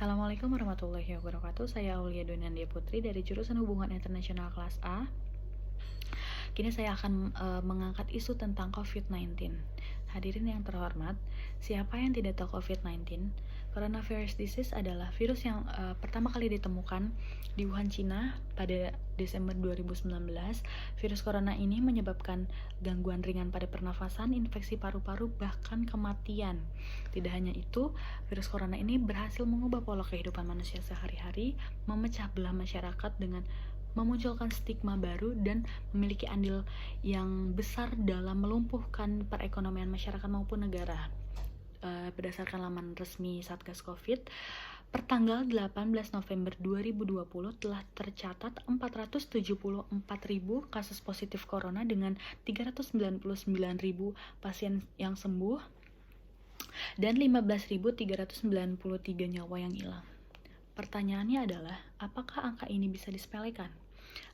Assalamualaikum warahmatullahi wabarakatuh. Saya Aulia Donandia Putri dari jurusan Hubungan Internasional kelas A. Kini saya akan mengangkat isu tentang COVID-19. Hadirin yang terhormat, siapa yang tidak tahu COVID-19? Coronavirus disease adalah virus yang pertama kali ditemukan di Wuhan, Cina pada Desember 2019. Virus corona ini menyebabkan gangguan ringan pada pernafasan, infeksi paru-paru, bahkan kematian. Tidak hanya itu, virus corona ini berhasil mengubah pola kehidupan manusia sehari-hari, memecah belah masyarakat dengan memunculkan stigma baru dan memiliki andil yang besar dalam melumpuhkan perekonomian masyarakat maupun negara. Berdasarkan laman resmi Satgas Covid, pertanggal 18 November 2020 telah tercatat 474.000 kasus positif corona dengan 399.000 pasien yang sembuh dan 15.393 nyawa yang hilang. Pertanyaannya adalah, apakah angka ini bisa disepelekan?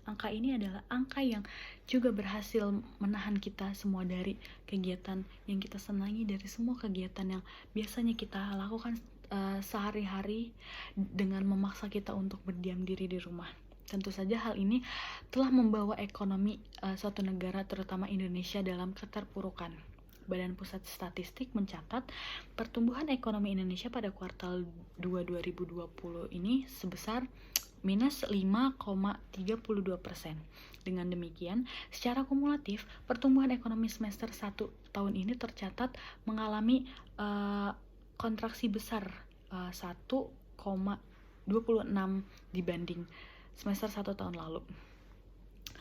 Angka ini adalah angka yang juga berhasil menahan kita semua dari kegiatan yang kita senangi, dari semua kegiatan yang biasanya kita lakukan sehari-hari dengan memaksa kita untuk berdiam diri di rumah. Tentu saja hal ini telah membawa ekonomi suatu negara, terutama Indonesia, dalam keterpurukan. Badan Pusat Statistik mencatat pertumbuhan ekonomi Indonesia pada kuartal 2 2020 ini sebesar minus 5,32%. Dengan demikian, secara kumulatif, pertumbuhan ekonomi semester 1 tahun ini tercatat mengalami kontraksi besar 1,26 dibanding semester 1 tahun lalu.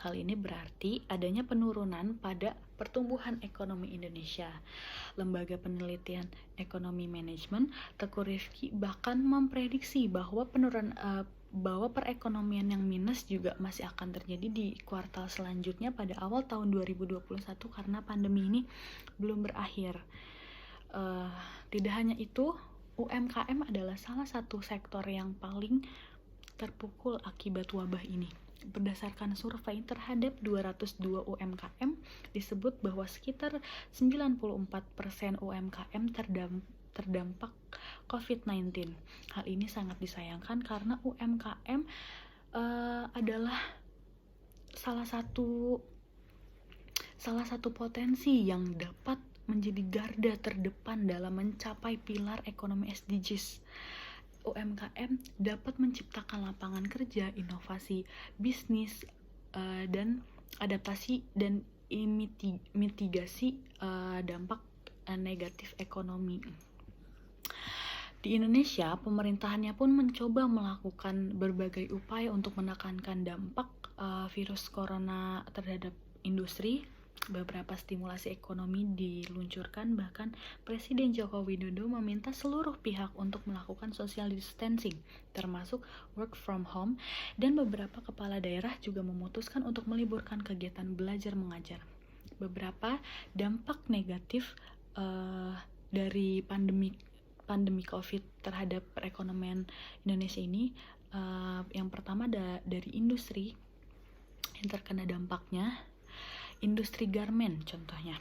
Hal ini berarti adanya penurunan pada pertumbuhan ekonomi Indonesia. Lembaga Penelitian Ekonomi Manajemen Teguh Rifki bahkan memprediksi bahwa perekonomian yang minus juga masih akan terjadi di kuartal selanjutnya pada awal tahun 2021 karena pandemi ini belum berakhir. Tidak hanya itu, UMKM adalah salah satu sektor yang paling terpukul akibat wabah ini. Berdasarkan survei terhadap 202 UMKM, disebut bahwa sekitar 94% UMKM terdampak COVID-19. Hal ini sangat disayangkan karena UMKM adalah salah satu potensi yang dapat menjadi garda terdepan dalam mencapai pilar ekonomi SDGs. UMKM dapat menciptakan lapangan kerja, inovasi bisnis, dan adaptasi dan mitigasi dampak negatif ekonomi. Di Indonesia, pemerintahannya pun mencoba melakukan berbagai upaya untuk menekankan dampak virus corona terhadap industri. Beberapa stimulasi ekonomi diluncurkan, bahkan Presiden Joko Widodo meminta seluruh pihak untuk melakukan social distancing, termasuk work from home, dan beberapa kepala daerah juga memutuskan untuk meliburkan kegiatan belajar mengajar. Beberapa dampak negatif dari pandemi COVID terhadap perekonomian Indonesia ini, yang pertama dari industri yang terkena dampaknya. Industri garmen contohnya,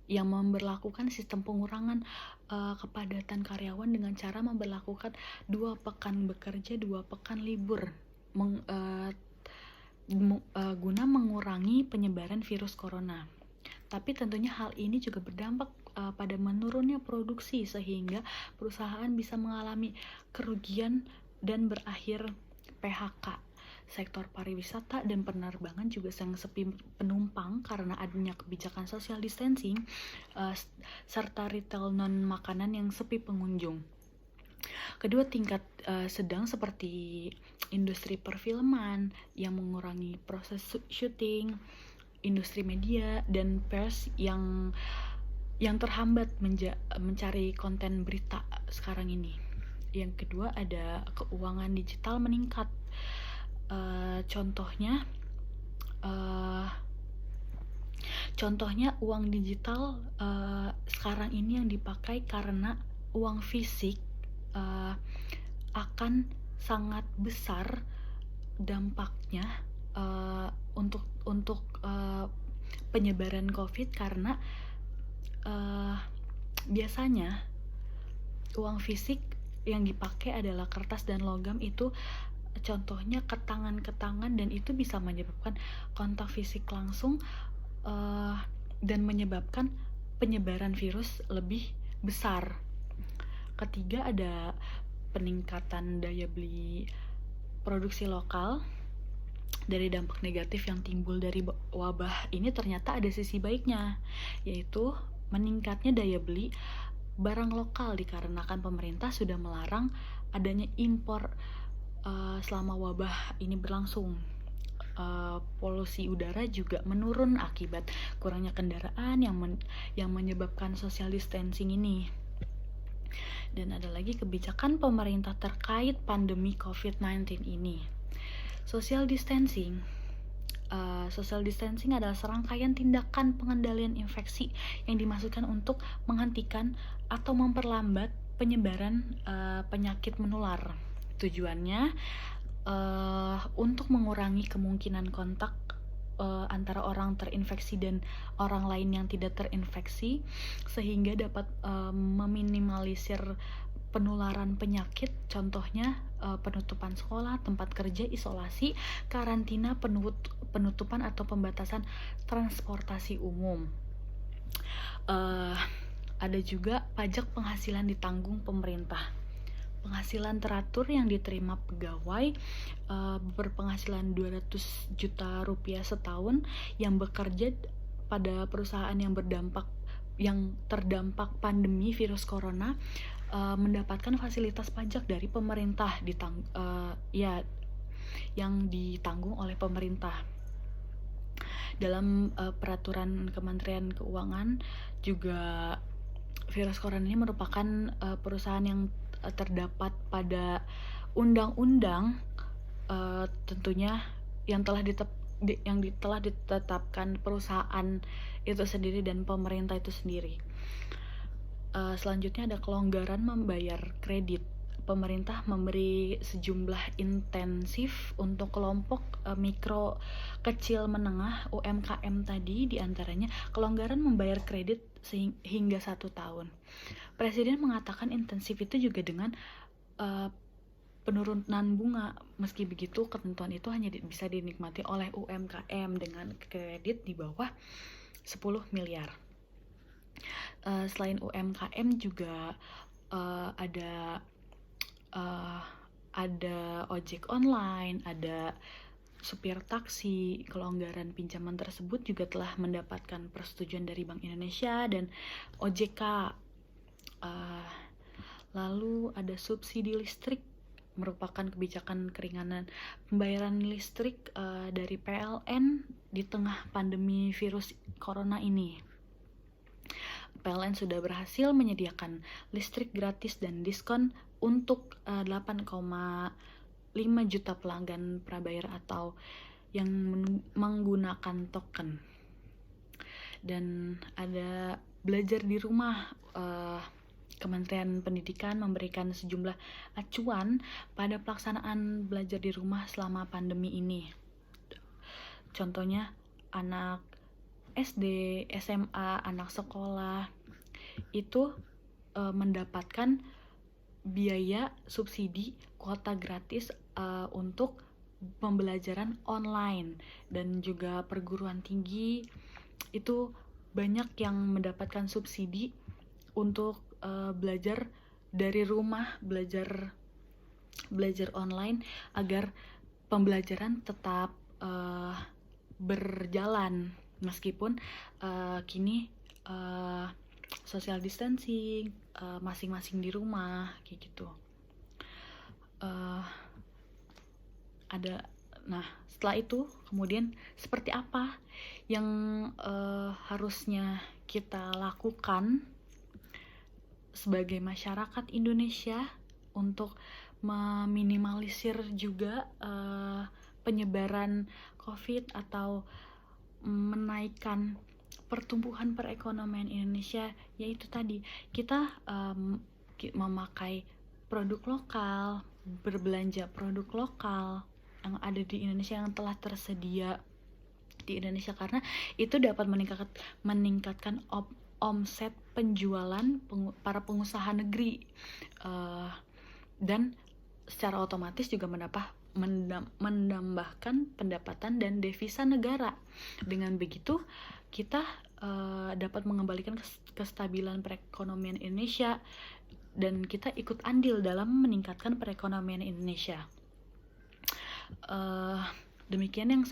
yang memberlakukan sistem pengurangan kepadatan karyawan dengan cara memberlakukan 2 pekan bekerja, 2 pekan libur, guna mengurangi penyebaran virus corona. Tapi tentunya hal ini juga berdampak pada menurunnya produksi, sehingga perusahaan bisa mengalami kerugian dan berakhir PHK. Sektor pariwisata dan penerbangan juga sangat sepi penumpang karena adanya kebijakan social distancing, serta retail non-makanan yang sepi pengunjung. Kedua, tingkat sedang seperti industri perfilman yang mengurangi proses syuting, industri media dan pers yang terhambat mencari konten berita sekarang ini. Yang kedua, ada keuangan digital meningkat. Contohnya uang digital sekarang ini yang dipakai karena uang fisik akan sangat besar dampaknya untuk penyebaran COVID, karena biasanya uang fisik yang dipakai adalah kertas dan logam, itu contohnya ke tangan dan itu bisa menyebabkan kontak fisik langsung dan menyebabkan penyebaran virus lebih besar. Ketiga, ada peningkatan daya beli produksi lokal. Dari dampak negatif yang timbul dari wabah ini ternyata ada sisi baiknya, yaitu meningkatnya daya beli barang lokal dikarenakan pemerintah sudah melarang adanya impor selama wabah ini berlangsung. Polusi udara juga menurun akibat kurangnya kendaraan yang menyebabkan social distancing ini. Dan ada lagi kebijakan pemerintah terkait pandemi COVID-19 ini. Social distancing adalah serangkaian tindakan pengendalian infeksi yang dimaksudkan untuk menghentikan atau memperlambat penyebaran penyakit menular. Tujuannya untuk mengurangi kemungkinan kontak antara orang terinfeksi dan orang lain yang tidak terinfeksi, sehingga dapat meminimalisir penularan penyakit, contohnya penutupan sekolah, tempat kerja, isolasi, karantina, penutupan atau pembatasan transportasi umum. Ada juga pajak penghasilan ditanggung pemerintah. Penghasilan teratur yang diterima pegawai berpenghasilan 200 juta rupiah setahun yang bekerja pada perusahaan yang terdampak pandemi virus corona mendapatkan fasilitas pajak dari pemerintah yang ditanggung oleh pemerintah. Dalam peraturan Kementerian Keuangan juga virus corona ini merupakan perusahaan yang terdapat pada undang-undang tentunya yang telah ditetapkan perusahaan itu sendiri dan pemerintah itu sendiri. Selanjutnya ada kelonggaran membayar kredit. Pemerintah memberi sejumlah intensif untuk kelompok mikro, kecil, menengah, UMKM tadi, diantaranya kelonggaran membayar kredit hingga 1 tahun. Presiden mengatakan intensif itu juga dengan penurunan bunga. Meski begitu, ketentuan itu hanya bisa dinikmati oleh UMKM dengan kredit di bawah 10 miliar. Selain UMKM juga ada ojek online, ada supir taksi. Kelonggaran pinjaman tersebut juga telah mendapatkan persetujuan dari Bank Indonesia dan OJK. Lalu ada subsidi listrik, merupakan kebijakan keringanan pembayaran listrik dari PLN di tengah pandemi virus corona ini. PLN sudah berhasil menyediakan listrik gratis dan diskon untuk 8,5 juta pelanggan prabayar atau yang menggunakan token. Dan ada belajar di rumah. Kementerian Pendidikan memberikan sejumlah acuan pada pelaksanaan belajar di rumah selama pandemi ini. Contohnya anak SD, SMA, anak sekolah itu mendapatkan biaya subsidi kuota gratis untuk pembelajaran online, dan juga perguruan tinggi itu banyak yang mendapatkan subsidi untuk belajar dari rumah, belajar online agar pembelajaran tetap berjalan meskipun kini social distancing, masing-masing di rumah kayak gitu. Nah, setelah itu kemudian seperti apa yang harusnya kita lakukan sebagai masyarakat Indonesia untuk meminimalisir juga penyebaran COVID atau menaikkan pertumbuhan perekonomian Indonesia, yaitu tadi kita memakai produk lokal, berbelanja produk lokal yang ada di Indonesia, yang telah tersedia di Indonesia, karena itu dapat meningkatkan omset penjualan para pengusaha negeri. dan secara otomatis juga menambahkan pendapatan dan devisa negara. Dengan begitu kita dapat mengembalikan kestabilan perekonomian Indonesia dan kita ikut andil dalam meningkatkan perekonomian Indonesia. Demikian yang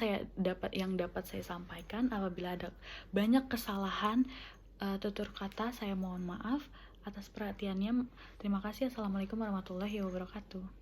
dapat saya sampaikan. Apabila ada banyak kesalahan tutur kata, saya mohon maaf atas perhatiannya. Terima kasih. Assalamualaikum warahmatullahi wabarakatuh.